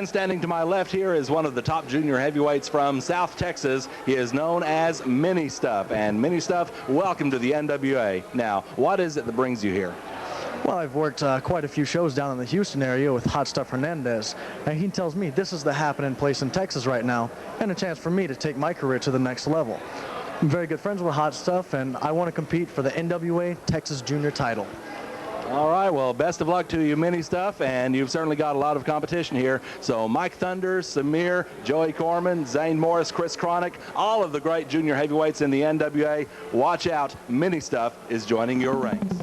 man standing to my left here is one of the top junior heavyweights from South Texas. He is known as Mini Stuff. And Mini Stuff, welcome to the NWA. Now, what is it that brings you here? Well, I've worked quite a few shows down in the Houston area with Hot Stuff Hernandez, and he tells me this is the happening place in Texas right now, and a chance for me to take my career to the next level. I'm very good friends with Hot Stuff, and I want to compete for the NWA Texas Junior title. All right, well, best of luck to you, Mini Stuff, and you've certainly got a lot of competition here. So Mike Thunder, Samir, Joey Corman, Zane Morris, Chris Cronick, all of the great junior heavyweights in the NWA. Watch out, Mini Stuff is joining your ranks.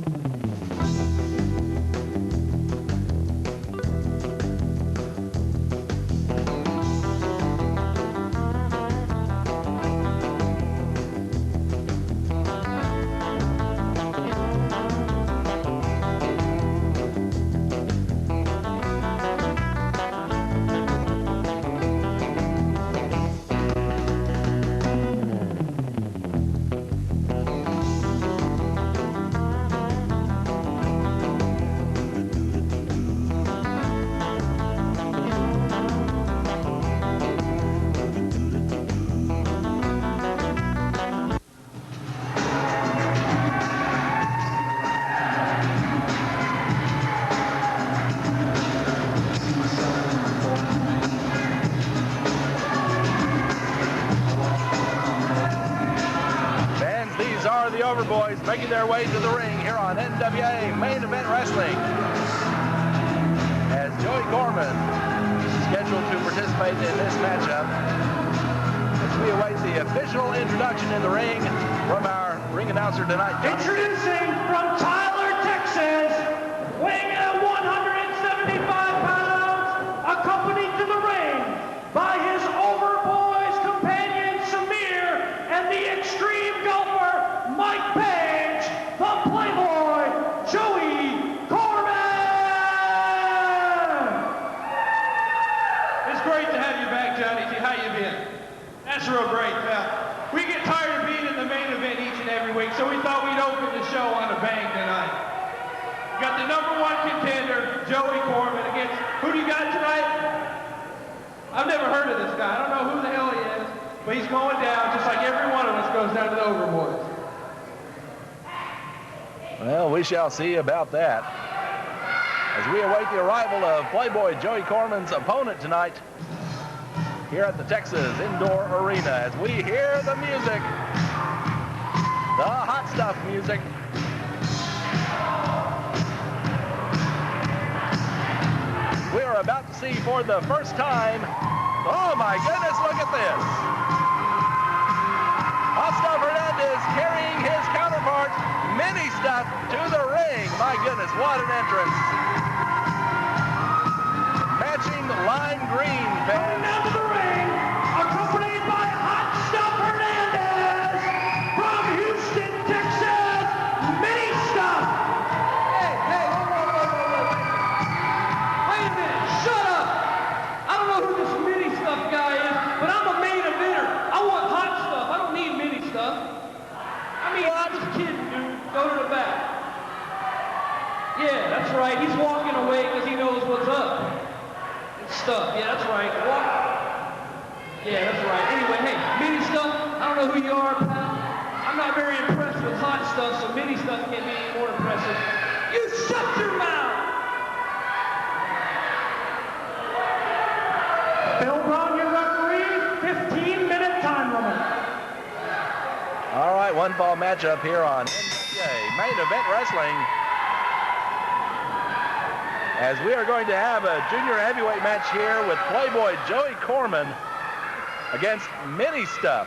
The Overboys making their way to the ring here on NWA Main Event Wrestling. As Joey Corman is scheduled to participate in this matchup, as we await the official introduction in the ring from our ring announcer tonight. Introducing from Tyler, Texas, weighing in at 175 pounds, accompanied to the ring by his Overboys companion Samir and the extreme golfer Mike Paige, the Playboy, Joey Corman! It's great to have you back, Johnny. How you been? That's real great, pal. We get tired of being in the main event each and every week, so we thought we'd open the show on a bang tonight. We got the #1 contender, Joey Corman, against, who do you got tonight? I've never heard of this guy. I don't know who the hell he is, but he's going down just like every one of us goes down to the Overboys. Well, we shall see about that as we await the arrival of Playboy Joey Corman's opponent tonight here at the Texas Indoor Arena as we hear the music, the Hot Stuff music. We are about to see for the first time, oh my goodness, look at this. Hot Stuff Hernandez carrying his counterpart, Mini Stuff, to the ring. My goodness, what an entrance. Matching lime green. Coming down to the ring, accompanied by Hot Stuff Hernandez from Houston, Texas, Mini Stuff. Hey, whoa. Wait a minute, shut up. I don't know who this Mini Stuff guy is, but I'm a main eventer. I want Hot Stuff. I don't need Mini Stuff. I mean, I'm just kidding, dude. Go to the back. Yeah, that's right. He's walking away because he knows what's up. It's Stuff. Yeah, that's right. Walk. Yeah, that's right. Anyway, hey, Mini Stuff, I don't know who you are, pal. I'm not very impressed with Hot Stuff, so Mini Stuff can't be any more impressive. You shut your mouth! Bill Brown, your referee, 15-minute time limit. All right, one fall matchup here on NWA Main Event Wrestling. As we are going to have a junior heavyweight match here with Playboy Joey Corman against Mini Stuff.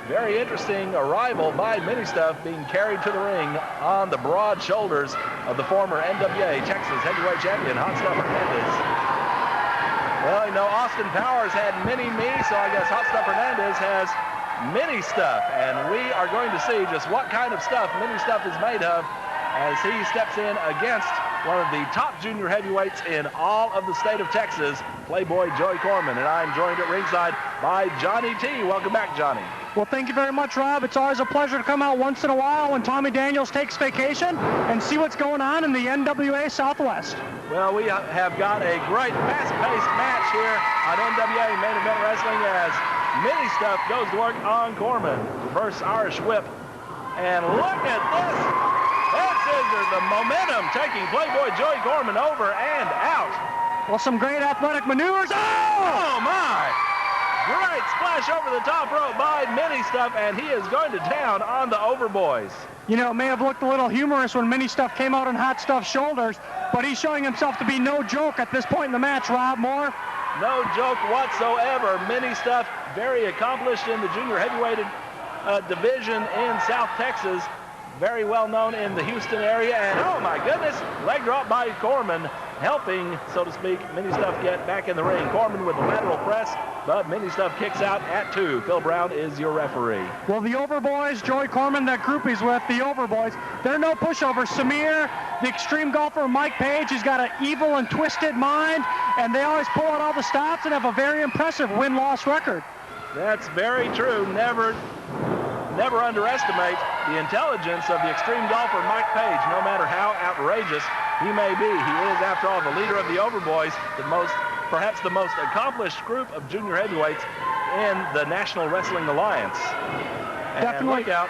Very interesting arrival by Mini Stuff, being carried to the ring on the broad shoulders of the former NWA Texas heavyweight champion, Hot Stuff Hernandez. Well, you know, Austin Powers had Mini Me, so I guess Hot Stuff Hernandez has Mini Stuff, and we are going to see just what kind of stuff Mini Stuff is made of as he steps in against one of the top junior heavyweights in all of the state of Texas, Playboy Joey Corman. And I'm joined at ringside by Johnny T. Welcome back, Johnny. Well, thank you very much, Rob. It's always a pleasure to come out once in a while when Tommy Daniels takes vacation and see what's going on in the NWA Southwest. Well, we have got a great fast-paced match here on NWA Main Event Wrestling as Mini Stuff goes to work on Corman. Reverse Irish whip. And look at this. This is the momentum taking Playboy Joey Corman over and out. Well, some great athletic maneuvers. Oh my! Great splash over the top rope by Mini Stuff, and he is going to town on the Overboys. You know, it may have looked a little humorous when Mini Stuff came out on Hot Stuff's shoulders, but he's showing himself to be no joke at this point in the match, Rob Moore. No joke whatsoever. Mini Stuff, very accomplished in the junior heavyweight division in South Texas. Very well known in the Houston area. And oh my goodness, leg drop by Corman, helping, so to speak, Mini Stuff get back in the ring. Corman with the lateral press, but Mini Stuff kicks out at 2. Phil Brown is your referee. Well, the Overboys, Joey Corman, that group he's with, the Overboys, they're no pushover. Samir, the extreme golfer Mike Paige, he's got an evil and twisted mind, and they always pull out all the stops and have a very impressive win-loss record. That's very true. Never underestimate the intelligence of the extreme golfer Mike Paige, no matter how outrageous he may be. He is, after all, the leader of the Overboys, perhaps the most accomplished group of junior heavyweights in the National Wrestling Alliance. And definitely look out.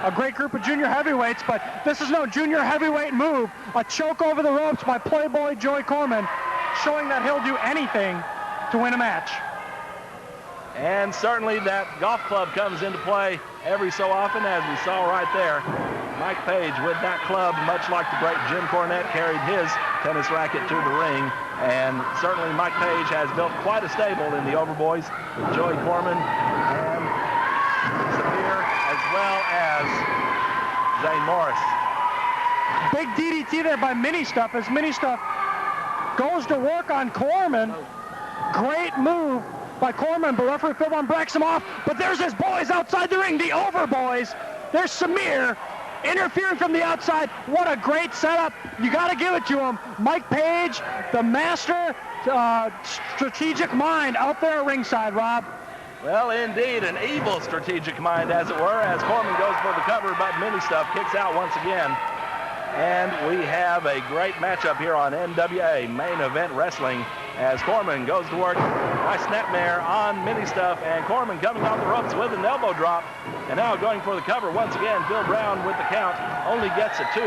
A great group of junior heavyweights, but this is no junior heavyweight move. A choke over the ropes by Playboy Joey Corman, showing that he'll do anything to win a match. And certainly that golf club comes into play every so often, as we saw right there. Mike Paige with that club, much like the great Jim Cornette carried his tennis racket to the ring. And certainly Mike Paige has built quite a stable in the Overboys with Joey Corman and Samir, as well as Zane Morris. Big DDT there by Mini Stuff as Mini Stuff goes to work on Corman. Great move by Corman, but referee Phil Brown breaks him off. But there's his boys outside the ring, the Overboys. There's Samir interfering from the outside. What a great setup. You got to give it to him. Mike Paige, the master strategic mind out there at ringside, Rob. Well, indeed, an evil strategic mind, as it were, as Corman goes for the cover, but Mini Stuff kicks out once again. And we have a great matchup here on NWA Main Event Wrestling as Corman goes to work. Nice snapmare on Mini Stuff, and Corman coming off the ropes with an elbow drop. And now going for the cover once again. Phil Brown with the count, only gets a 2.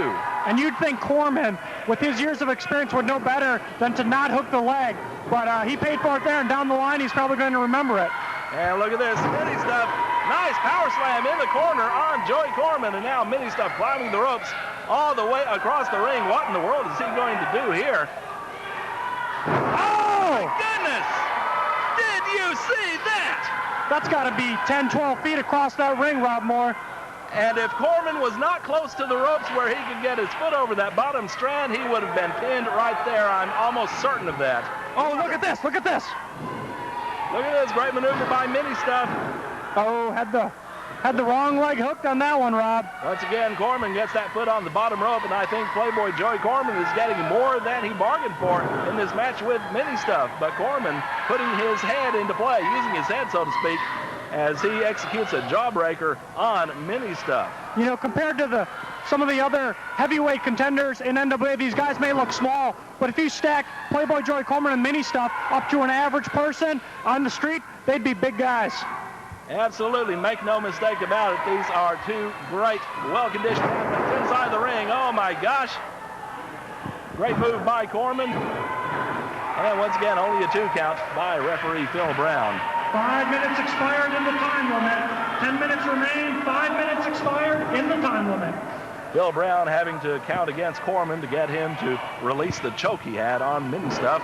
And you'd think Corman, with his years of experience, would know better than to not hook the leg. But he paid for it there, and down the line, he's probably going to remember it. And look at this, Mini Stuff. Nice power slam in the corner on Joey Corman, and now Mini Stuff climbing the ropes all the way across the ring. What in the world is he going to do here? Oh, my goodness! Did you see that? That's got to be 10, 12 feet across that ring, Rob Moore. And if Corman was not close to the ropes where he could get his foot over that bottom strand, he would have been pinned right there. I'm almost certain of that. Oh, look at this, look at this. Look at this, great maneuver by Mini Stuff. Oh, had the wrong leg hooked on that one, Rob. Once again, Corman gets that foot on the bottom rope, and I think Playboy Joey Corman is getting more than he bargained for in this match with Mini Stuff. But Corman putting his head into play, using his head, so to speak, as he executes a jawbreaker on Mini Stuff. You know, compared to some of the other heavyweight contenders in NWA, these guys may look small, but if you stack Playboy Joey Corman and Mini Stuff up to an average person on the street, they'd be big guys. Absolutely, make no mistake about it. These are two great, well-conditioned athletes inside the ring. Oh my gosh. Great move by Corman. And once again, only a 2 count by referee Phil Brown. 5 minutes expired in the time limit. 10 minutes remain. 5 minutes expired in the time limit. Phil Brown having to count against Corman to get him to release the choke he had on Mini Stuff.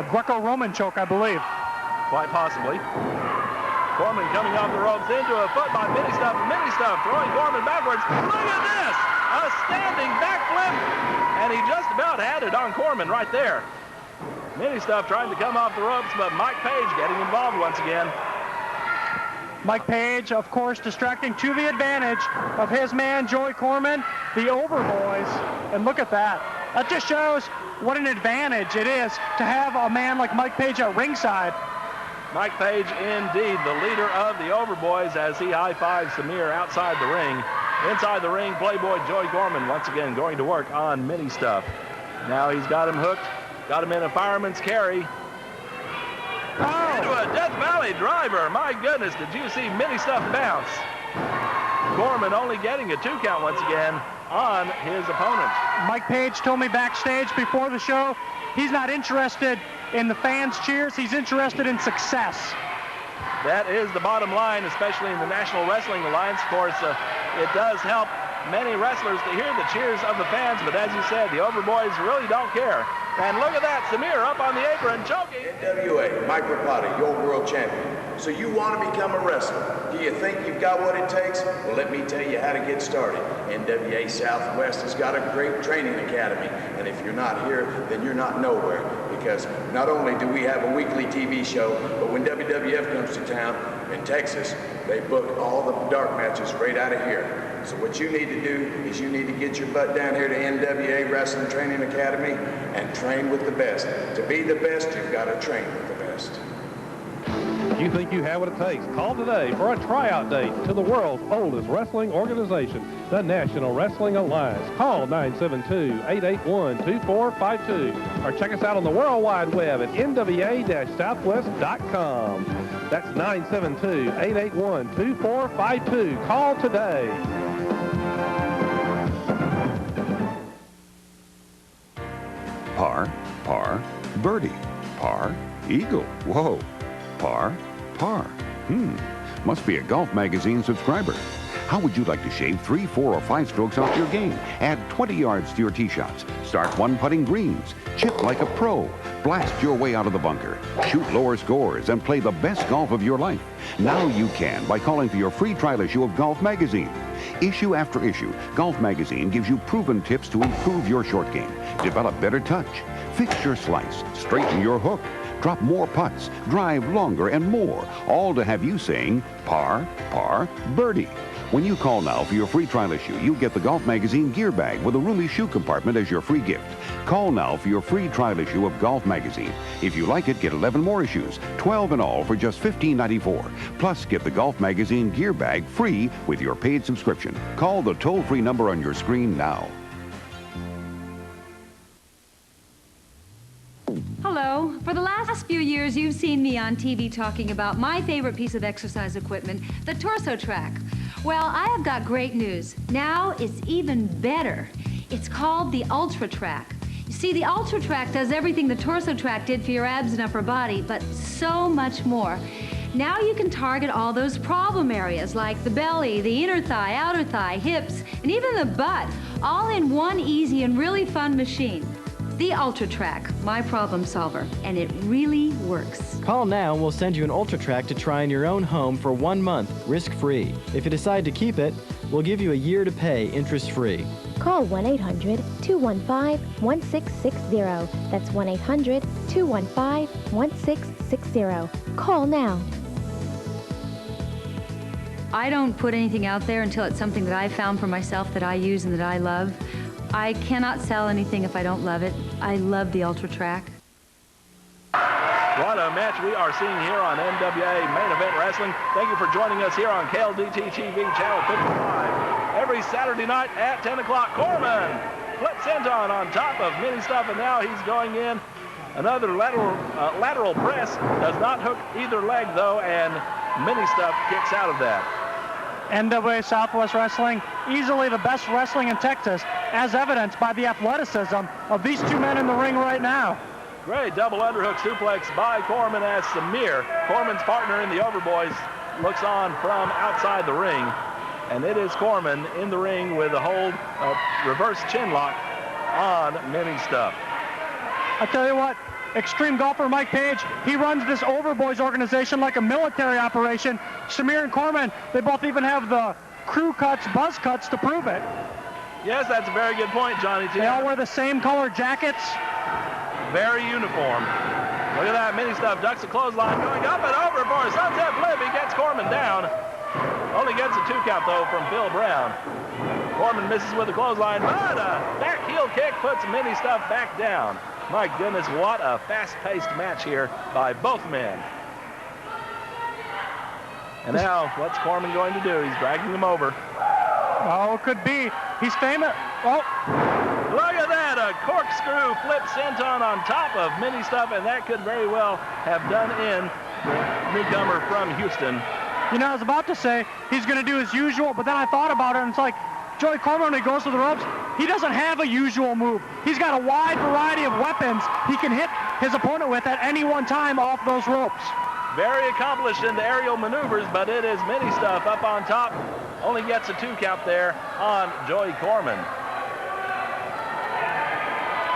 Greco-Roman choke, I believe. Quite possibly. Corman coming off the ropes into a foot by Mini Stuff. Mini Stuff throwing Corman backwards. Look at this! A standing backflip! And he just about had it on Corman right there. Mini Stuff trying to come off the ropes, but Mike Paige getting involved once again. Mike Paige, of course, distracting to the advantage of his man, Joey Corman, the Overboys. And look at that. That just shows what an advantage it is to have a man like Mike Paige at ringside. Mike Paige, indeed, the leader of the Overboys as he high-fives Samir outside the ring. Inside the ring, Playboy Joey Corman once again going to work on Mini Stuff. Now he's got him hooked, got him in a fireman's carry. Into a Death Valley driver. My goodness, did you see Mini Stuff bounce? Corman only getting a 2 count once again on his opponent. Mike Paige told me backstage before the show he's not interested in the fans' cheers. He's interested in success. That is the bottom line, especially in the National Wrestling Alliance. Of course, it does help many wrestlers to hear the cheers of the fans, but as you said, the Overboys really don't care. And look at that, Samir up on the apron, choking. NWA, Mike Rapati, your world champion. So you want to become a wrestler? Do you think you've got what it takes? Well, let me tell you how to get started. NWA Southwest has got a great training academy. And if you're not here, then you're not nowhere. Because not only do we have a weekly TV show, but when WWF comes to town in Texas, they book all the dark matches right out of here. So what you need to do is you need to get your butt down here to NWA Wrestling Training Academy and train with the best. To be the best, you've got to train with the best. You think you have what it takes? Call today for a tryout date to the world's oldest wrestling organization, the National Wrestling Alliance. Call 972-881-2452 or check us out on the World Wide Web at nwa-southwest.com. That's 972-881-2452. Call today. Par, par, birdie. Par, eagle. Whoa. Par, par. Must be a Golf Magazine subscriber. How would you like to shave 3, 4, or 5 strokes off your game? Add 20 yards to your tee shots. Start one-putting greens. Chip like a pro. Blast your way out of the bunker. Shoot lower scores and play the best golf of your life. Now you can by calling for your free trial issue of Golf Magazine. Issue after issue, Golf Magazine gives you proven tips to improve your short game, develop better touch, fix your slice, straighten your hook, drop more putts, drive longer, and more, all to have you saying par, par, birdie. When you call now for your free trial issue, you get the Golf Magazine gear bag with a roomy shoe compartment as your free gift. Call now for your free trial issue of Golf Magazine. If you like it, get 11 more issues, 12 in all for just $15.94. Plus, get the Golf Magazine gear bag free with your paid subscription. Call the toll-free number on your screen now. Hello. For the last few years, you've seen me on TV talking about my favorite piece of exercise equipment, the Torso Track. Well, I have got great news. Now it's even better. It's called the Ultra Track. You see, the Ultra Track does everything the Torso Track did for your abs and upper body, but so much more. Now you can target all those problem areas like the belly, the inner thigh, outer thigh, hips, and even the butt, all in one easy and really fun machine. The Ultra Track, my problem solver, and it really works. Call now and we'll send you an Ultra Track to try in your own home for 1 month, risk-free. If you decide to keep it, we'll give you a year to pay, interest-free. Call 1-800-215-1660. That's 1-800-215-1660. Call now. I don't put anything out there until it's something that I've found for myself that I use and that I love. I cannot sell anything if I don't love it. I love the Ultra Track. What a match we are seeing here on NWA Main Event Wrestling. Thank you for joining us here on KLDT TV, Channel 55. Every Saturday night at 10 o'clock, Corman flips senton on top of Mini Stuff, and now he's going in. Another lateral press. Does not hook either leg, though, and Mini Stuff kicks out of that. NWA Southwest Wrestling, easily the best wrestling in Texas, as evidenced by the athleticism of these two men in the ring right now. Great double underhook suplex by Corman as Samir, Corman's partner in the Overboys, looks on from outside the ring. And it is Corman in the ring with a hold, reverse chin lock on Mini Stuff. I tell you what, extreme golfer Mike Paige, he runs this Overboys organization like a military operation. Samir and Corman, they both even have the crew cuts, buzz cuts to prove it. Yes, that's a very good point, Johnny T. They all wear the same color jackets. Very uniform. Look at that. Mini Stuff ducks the clothesline, going up and over for a sunset flip. He gets Corman down. Only gets a 2 count, though, from Bill Brown. Corman misses with the clothesline, but a back heel kick puts Mini Stuff back down. My goodness, what a fast-paced match here by both men. And now, what's Corman going to do? He's dragging him over. Oh, could be. He's famous. Oh. Look at that, a corkscrew flip senton on top of Mini Stuff, and that could very well have done in the newcomer from Houston. You know, I was about to say he's going to do his usual, but then I thought about it, and it's like, Joey Corman, when he goes to the ropes, he doesn't have a usual move. He's got a wide variety of weapons he can hit his opponent with at any one time off those ropes. Very accomplished in the aerial maneuvers, but it is Mini Stuff up on top. Only gets a 2 count there on Joey Corman.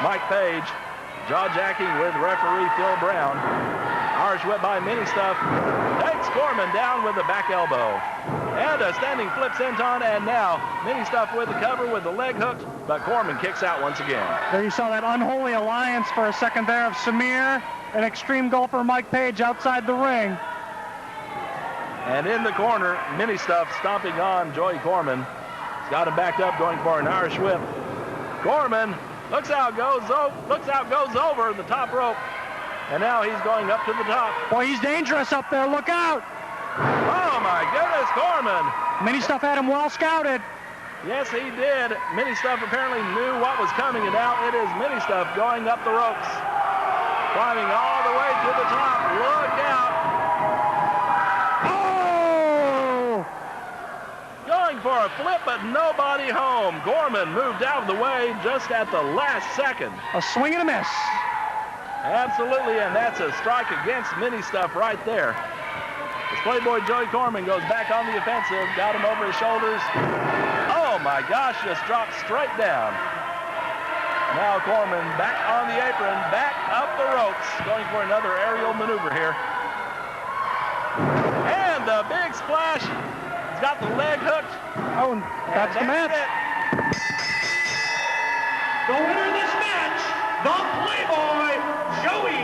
Mike Paige jaw-jacking with referee Phil Brown. Irish whip by Mini Stuff. Takes Corman down with the back elbow. And a standing flip senton, and now Mini Stuff with the cover with the leg hooked, but Corman kicks out once again. There you saw that unholy alliance for a second there of Samir and extreme golfer Mike Paige outside the ring. And in the corner, Mini Stuff stomping on Joey Corman. He's got him backed up, going for an Irish whip. Corman looks out, goes over the top rope. And now he's going up to the top. Boy, he's dangerous up there. Look out. Oh, my goodness, Corman. Mini Stuff had him well scouted. Yes, he did. Mini Stuff apparently knew what was coming, and now it is Mini Stuff going up the ropes. Climbing all the way to the top. Look out. Oh! Going for a flip, but nobody home. Corman moved out of the way just at the last second. A swing and a miss. Absolutely, and that's a strike against Mini Stuff right there. As Playboy Joey Corman goes back on the offensive, got him over his shoulders. Oh my gosh, just dropped straight down. Now Corman back on the apron, back up the ropes, going for another aerial maneuver here. And the big splash. He's got the leg hooked. Oh, that's the match. The winner of this match, the Playboy Joey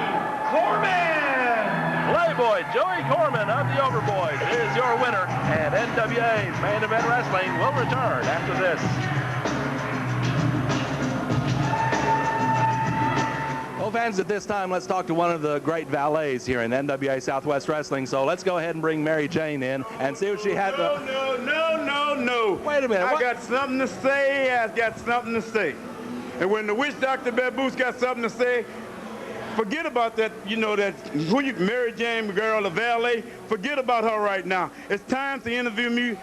Corman. Playboy Joey Corman of the Overboys is your winner, and NWA's Main Event Wrestling will return after this. Well, fans, at this time, let's talk to one of the great valets here in NWA Southwest Wrestling. So let's go ahead and bring Mary Jane in and see what she had. No. Wait a minute. I got something to say. And when the witch doctor Baboos got something to say, forget about that, Mary Jane girl, the valet, forget about her right now. It's time to interview me.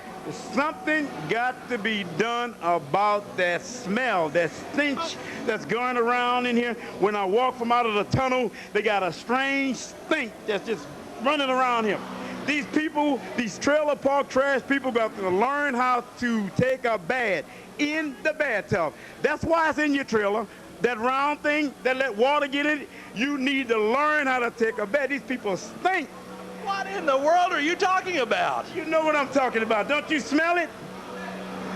Something got to be done about that smell, that stench that's going around in here. When I walk from out of the tunnel, they got a strange stink that's just running around here. These people, these trailer park trash people, got to learn how to take a bath in the bathtub. That's why it's in your trailer. That round thing that let water get in it, you need to learn how to take a bath. These people stink. What in the world are you talking about? You know what I'm talking about. Don't you smell it?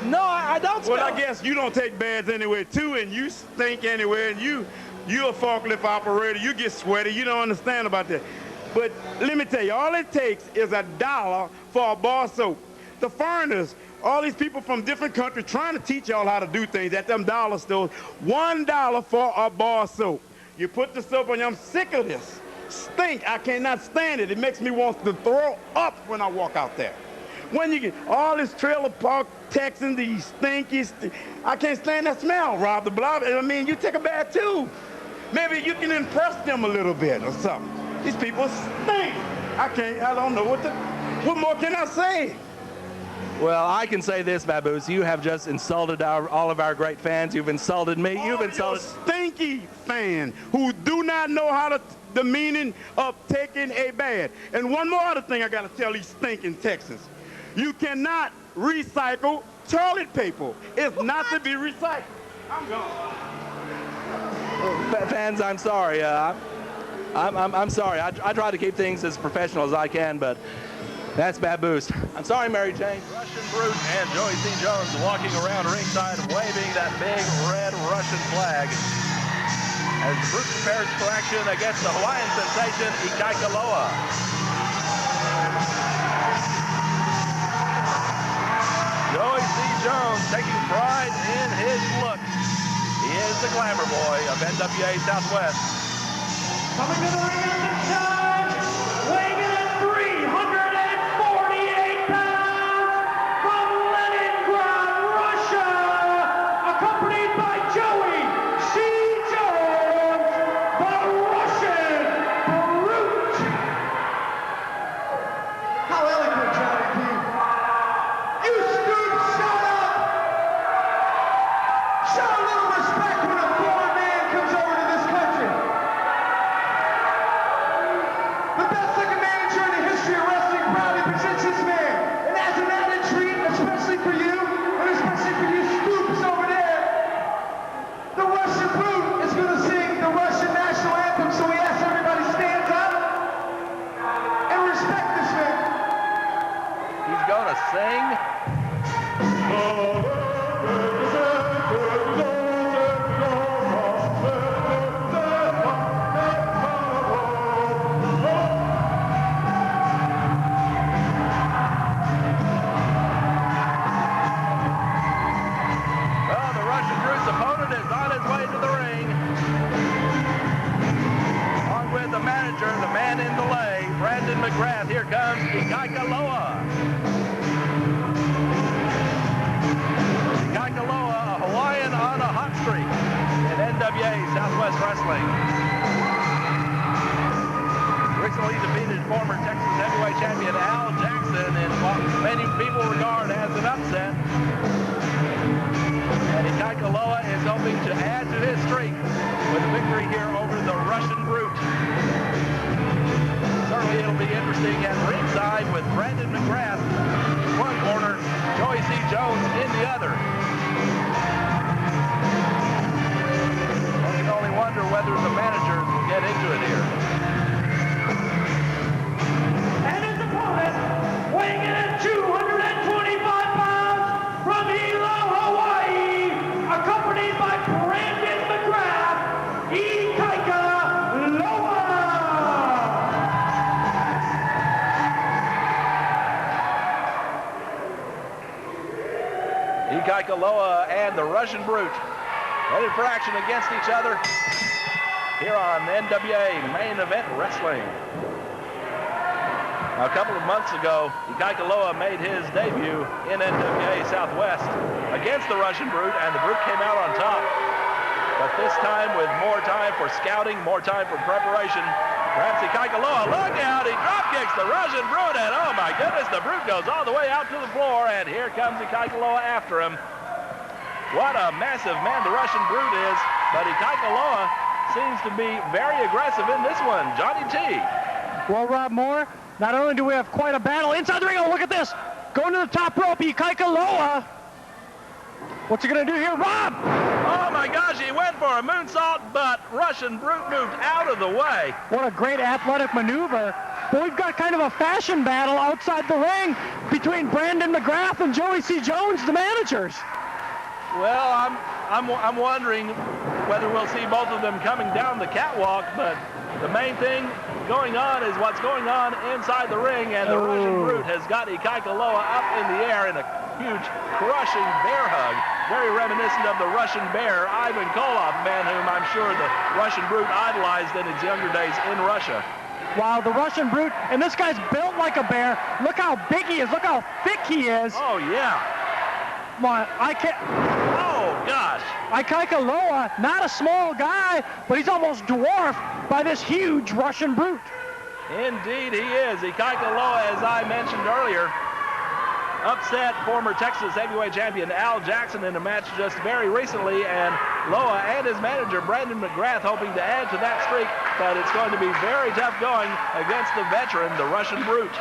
No, I don't smell it. Well, I guess you don't take baths anywhere, too, and you stink anywhere, and you're a forklift operator. You get sweaty. You don't understand about that. But let me tell you, all it takes is $1 for a bar soap. The foreigners, all these people from different countries trying to teach y'all how to do things at them dollar stores. $1 for a bar soap. You put the soap on you. I'm sick of this. Stink. I cannot stand it. It makes me want to throw up when I walk out there. When you get all this trailer park Texans, these stinky, I can't stand that smell, Rob the Blob. I mean, you take a bath too. Maybe you can impress them a little bit or something. These people stink. I don't know what more can I say? Well, I can say this, Baboos. You have just insulted all of our great fans. You've insulted me. You've insulted stinky fans who do not know the meaning of taking a bath. And one more other thing I got to tell these stinking Texans. You cannot recycle toilet paper. It's not to be recycled. I'm gone. Fans, I'm sorry. I'm sorry. I try to keep things as professional as I can, but that's Baboos. I'm sorry, Mary Jane. Russian Brute and Joey C. Jones walking around ringside waving that big red Russian flag. as the Brute prepares for action against the Hawaiian sensation, Ikaikaloa. Joey C. Jones taking pride in his look. He is the glamour boy of NWA Southwest. Coming to the ring at this time, weighing in at 348 pounds, from Leningrad, Russia, accompanied by Joey C. Jones, the Russian Brute. How eloquent, Johnny P. You stood, shut up! Show a little respect when a foreign man comes over to this country. The best second manager in the history of wrestling proudly presents his man. And as an added treat, especially for you, and especially for you scoops over there, the Russian Brute is going to sing the Russian national anthem, so we ask everybody stands up and respect this man. He's going to sing. Well, the Russian Brute's opponent is on his way to the ring. Along with the manager, the man in delay, Brandon McGrath. Here comes Ikaikaloa. Ikaikaloa, a Hawaiian on a hot streak in NWA Southwest Wrestling. Recently defeated former Texas heavyweight champion Al Jackson in what many people regard as an upset. And Ikaikaloa is hoping to add to his streak with a victory here over the Russian Brute. Certainly it'll be interesting at ringside with Brandon McGrath in one corner, Joey C. Jones in the other. One can only wonder whether the managers will get into it here. And his opponent, weighing in at 225 pounds, from Hilo, Hawaii, accompanied by Brandon McGrath, Ikaikaloa. Ikaikaloa and the Russian Brute headed for action against each other here on NWA Main Event Wrestling. Now, a couple of months ago, Ikaikaloa made his debut in NWA Southwest against the Russian Brute, and the Brute came out on top. But this time, with more time for scouting, more time for preparation, perhaps Ikaikaloa, look out, he drop kicks the Russian Brute, and oh my goodness, the Brute goes all the way out to the floor, and here comes Ikaikaloa after him. What a massive man the Russian Brute is, but Ikaikaloa seems to be very aggressive in this one. Johnny T. Well, Rob Moore, not only do we have quite a battle inside the ring, oh, look at this. Going to the top rope, Ikaikaloa. What's he going to do here, Rob? Oh my gosh, he went for a moonsault, but Russian Brute moved out of the way. What a great athletic maneuver. But we've got kind of a fashion battle outside the ring between Brandon McGrath and Joey C. Jones, the managers. Well, I'm wondering whether we'll see both of them coming down the catwalk, but the main thing going on is what's going on inside the ring, and the Russian Brute has got Ikaikaloa up in the air in a huge crushing bear hug, very reminiscent of the Russian bear, Ivan Koloff, man whom I'm sure the Russian Brute idolized in his younger days in Russia. Wow, the Russian Brute, and this guy's built like a bear. Look how big he is. Look how thick he is. Oh, yeah. Come on, Oh, gosh. Ikaikaloa, not a small guy, but he's almost dwarfed by this huge Russian Brute. Indeed he is. Ikaikaloa, as I mentioned earlier, upset former Texas heavyweight champion Al Jackson in a match just very recently, and Loa and his manager Brandon McGrath hoping to add to that streak, but it's going to be very tough going against the veteran, the Russian Brute.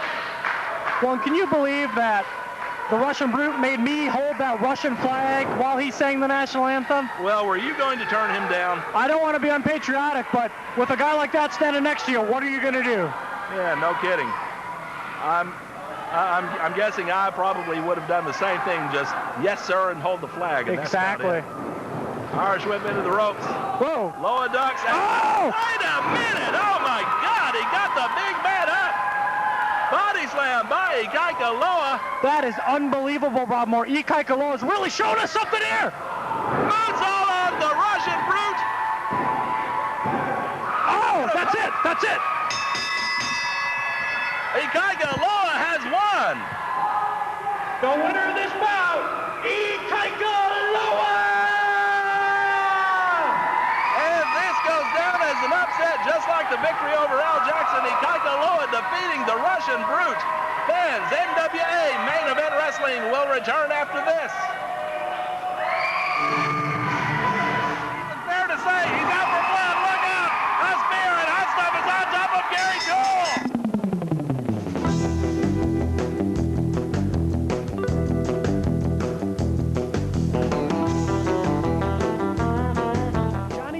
Well, can you believe that the Russian Brute made me hold that Russian flag while he sang the national anthem? Well, were you going to turn him down? I don't want to be unpatriotic, but with a guy like that standing next to you, what are you going to do? Yeah, no kidding. I'm guessing I probably would have done the same thing, just yes, sir, and hold the flag. And exactly. That's about it. Irish whip into the ropes. Whoa. Loa ducks. Oh! Wait a minute. Oh, my God. He got the big man up. Body slam by Ikaikaloa. That is unbelievable, Bob Moore. Ikaikaloa has really shown us something here. Moonsault on the Russian brute. Oh, that's it. That's it. Ikaikaloa has won. The winner of this bout, Ikaikaloa! And this goes down as an upset, just like the victory over Al Jackson. Ikaikaloa defeating the Russian brute. Fans, NWA Main Event Wrestling will return after this. It's fair to say he's out for blood. Look out! A spear and hot stuff is on top of Gary Cole.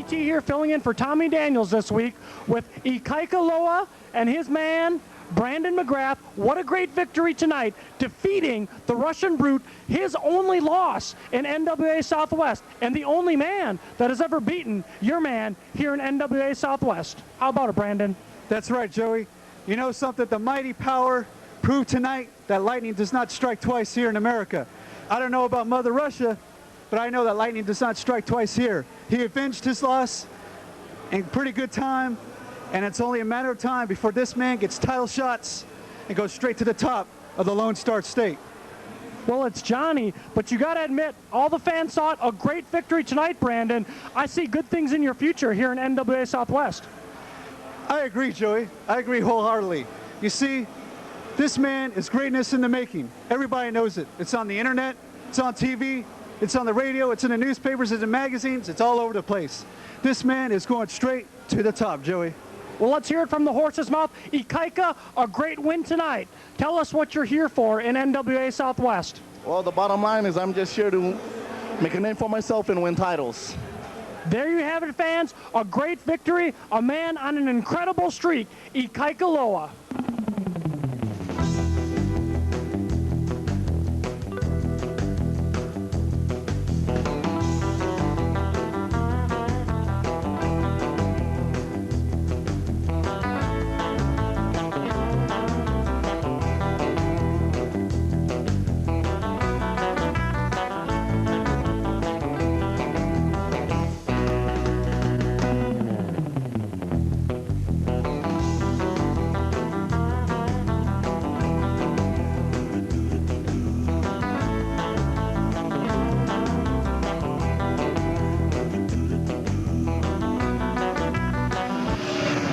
Here filling in for Tommy Daniels this week with Ikaikaloa and his man Brandon McGrath. What a great victory tonight, defeating the Russian brute, his only loss in NWA Southwest, and the only man that has ever beaten your man here in NWA Southwest. How about it, Brandon? That's right, Joey. You know something? The mighty power proved tonight that lightning does not strike twice here in America. I don't know about Mother Russia, but I know that lightning does not strike twice here. He avenged his loss in pretty good time, and it's only a matter of time before this man gets title shots and goes straight to the top of the Lone Star State. Well, it's Johnny, but you got to admit, all the fans saw it. A great victory tonight, Brandon. I see good things in your future here in NWA Southwest. I agree, Joey. I agree wholeheartedly. You see, this man is greatness in the making. Everybody knows it. It's on the internet, it's on TV, it's on the radio, it's in the newspapers, it's in magazines, it's all over the place. This man is going straight to the top, Joey. Well, let's hear it from the horse's mouth. Ikaika, a great win tonight. Tell us what you're here for in NWA Southwest. Well, the bottom line is I'm just here to make a name for myself and win titles. There you have it, fans. A great victory. A man on an incredible streak, Ikaikaloa.